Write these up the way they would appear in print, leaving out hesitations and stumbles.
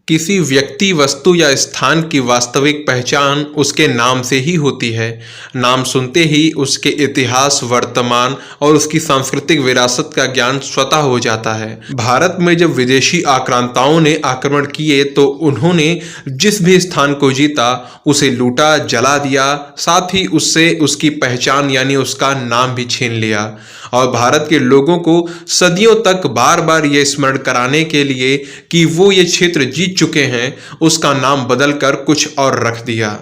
किसी व्यक्ति, वस्तु या स्थान की वास्तविक पहचान उसके नाम से ही होती है। नाम सुनते ही उसके इतिहास, वर्तमान और उसकी सांस्कृतिक विरासत का ज्ञान स्वतः हो जाता है। भारत में जब विदेशी आक्रांताओं ने आक्रमण किए तो उन्होंने जिस भी स्थान को जीता उसे लूटा, जला दिया, साथ ही उससे उसकी पहचान यानी उसका नाम भी छीन लिया। और भारत के लोगों को सदियों तक बार बार ये स्मरण कराने के लिए कि वो ये क्षेत्र जीत चुके हैं, उसका नाम बदलकर कुछ और रख दिया।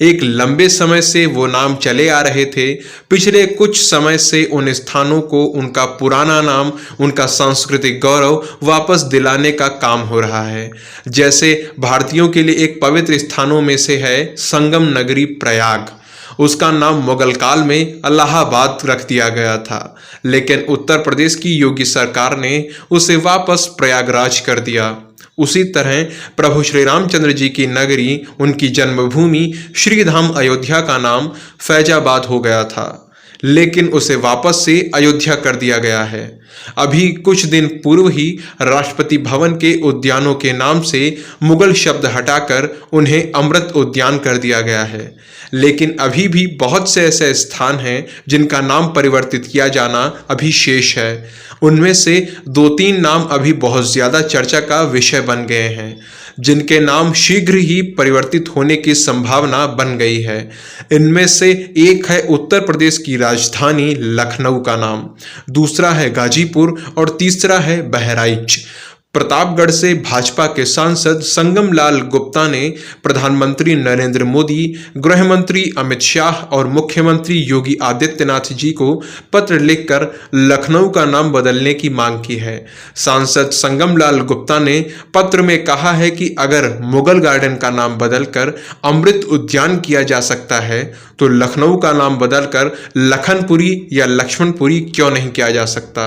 एक लंबे समय से वो नाम चले आ रहे थे। पिछले कुछ समय से उन स्थानों को उनका पुराना नाम, उनका सांस्कृतिक गौरव वापस दिलाने का काम हो रहा है। जैसे भारतीयों के लिए एक पवित्र स्थानों में से है संगम नगरी प्रयाग। उसका नाम मुगल काल में इलाहाबाद रख दिया गया था, लेकिन उत्तर प्रदेश की योगी सरकार ने उसे वापस प्रयागराज कर दिया। उसी तरह प्रभु श्री रामचंद्र जी की नगरी, उनकी जन्मभूमि श्रीधाम अयोध्या का नाम फैजाबाद हो गया था, लेकिन उसे वापस से अयोध्या कर दिया गया है। अभी कुछ दिन पूर्व ही राष्ट्रपति भवन के उद्यानों के नाम से मुगल शब्द हटाकर उन्हें अमृत उद्यान कर दिया गया है। लेकिन अभी भी बहुत से ऐसे स्थान हैं जिनका नाम परिवर्तित किया जाना अभी शेष है। उनमें से 2-3 नाम अभी बहुत ज्यादा चर्चा का विषय बन गए हैं, जिनके नाम शीघ्र ही परिवर्तित होने की संभावना बन गई है। इनमें से एक है उत्तर प्रदेश की राजधानी लखनऊ का नाम, दूसरा है गाजीपुर और तीसरा है बहराइच। प्रतापगढ़ से भाजपा के सांसद संगम लाल गुप्ता ने प्रधानमंत्री नरेंद्र मोदी, गृह मंत्री अमित शाह और मुख्यमंत्री योगी आदित्यनाथ जी को पत्र लिखकर लखनऊ का नाम बदलने की मांग की है। सांसद संगम लाल गुप्ता ने पत्र में कहा है कि अगर मुगल गार्डन का नाम बदलकर अमृत उद्यान किया जा सकता है तो लखनऊ का नाम बदलकर लखनपुरी या लक्ष्मणपुरी क्यों नहीं किया जा सकता।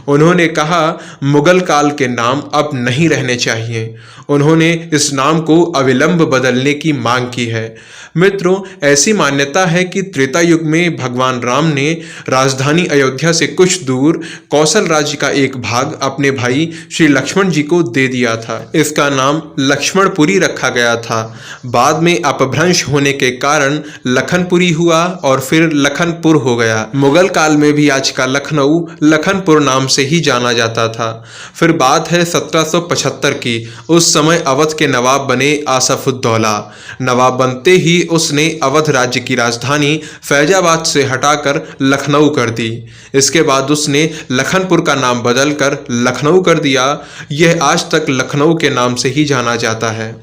उन्होंने कहा मुगल काल के नाम अब नहीं रहने चाहिए। उन्होंने इस नाम को अविलंब बदलने की मांग की है। मित्रों, ऐसी मान्यता है कि त्रेता युग में भगवान राम ने राजधानी अयोध्या से कुछ दूर कौशल राज्य का एक भाग अपने भाई श्री लक्ष्मण जी को दे दिया था। इसका नाम लक्ष्मणपुरी रखा गया था। बाद में अपभ्रंश होने के कारण लखनपुरी हुआ और फिर लखनपुर हो गया। मुगल काल में भी आज का लखनऊ लखनपुर नाम से ही जाना जाता था। फिर बात है 1775 की। उस समय अवध के नवाब बने आसफुद्दौला। नवाब बनते ही उसने अवध राज्य की राजधानी फैजाबाद से हटाकर लखनऊ कर दी। इसके बाद उसने लखनपुर का नाम बदलकर लखनऊ कर दिया। यह आज तक लखनऊ के नाम से ही जाना जाता है।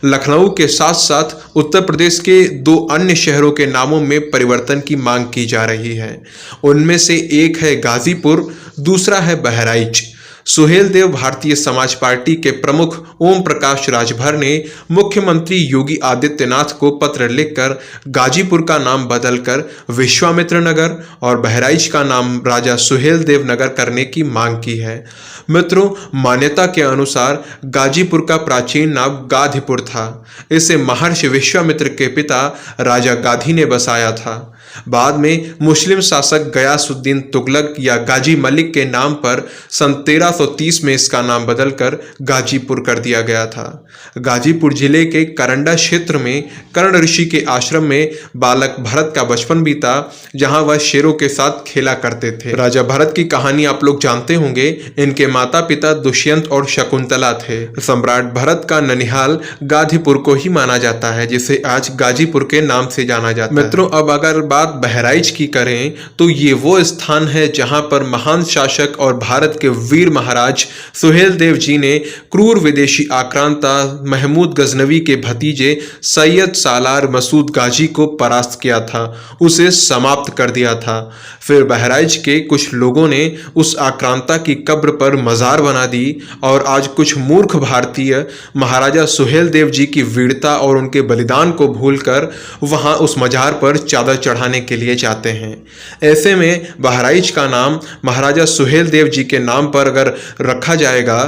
लखनऊ के साथ साथ उत्तर प्रदेश के 2 अन्य शहरों के नामों में परिवर्तन की मांग की जा रही है। उनमें से एक है गाजीपुर, दूसरा है बहराइच। सुहेलदेव भारतीय समाज पार्टी के प्रमुख ओम प्रकाश राजभर ने मुख्यमंत्री योगी आदित्यनाथ को पत्र लिखकर गाजीपुर का नाम बदलकर विश्वामित्र नगर और बहराइच का नाम राजा सुहेलदेव नगर करने की मांग की है। मित्रों, मान्यता के अनुसार गाजीपुर का प्राचीन नाम गाधीपुर था। इसे महर्षि विश्वामित्र के पिता राजा गाधी ने बसाया था। बाद में मुस्लिम शासक गयासुद्दीन तुगलक या गाजी मलिक के नाम पर सन 1330 में इसका नाम बदलकर गाजीपुर कर दिया गया था। गाजीपुर जिले के करंडा क्षेत्र में कर्ण ऋषि के आश्रम में बालक भरत का बचपन बीता, जहां वह शेरों के साथ खेला करते थे। राजा भरत की कहानी आप लोग जानते होंगे। इनके माता पिता दुष्यंत और शकुंतला थे। सम्राट भरत का ननिहाल गाजीपुर को ही माना जाता है, जिसे आज गाजीपुर के नाम से जाना जाता है। मित्रों, अब अगर बात बहराइच की करें तो ये वो स्थान है जहां पर महान शासक और भारत के वीर महाराज सुहेलदेव जी ने क्रूर विदेशी आक्रांता महमूद गजनवी के भतीजे सैयद सालार मसूद गाजी को परास्त किया था, उसे समाप्त कर दिया था। फिर बहराइच के कुछ लोगों ने उस आक्रांता की कब्र पर मजार बना दी और आज कुछ मूर्ख भारतीय महाराजा सुहेलदेव जी की वीरता और उनके बलिदान को भूलकर वहां उस मजार पर चादर चढ़ाने के लिए जाते हैं। ऐसे में बहराइच का नाम महाराजा सुहेलदेव जी के नाम पर अगर रखा जाएगा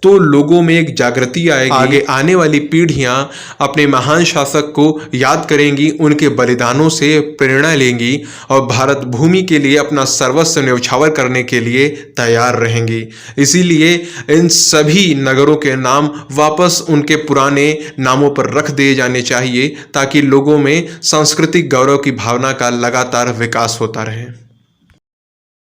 तो लोगों में एक जागृति आएगी। आगे आने वाली पीढ़ियां अपने महान शासक को याद करेंगी, उनके बलिदानों से प्रेरणा लेंगी और भारत भूमि के लिए अपना सर्वस्व न्यौछावर करने के लिए तैयार रहेंगी। इसीलिए इन सभी नगरों के नाम वापस उनके पुराने नामों पर रख दिए जाने चाहिए, ताकि लोगों में सांस्कृतिक गौरव की भावना का लगातार विकास होता रहे।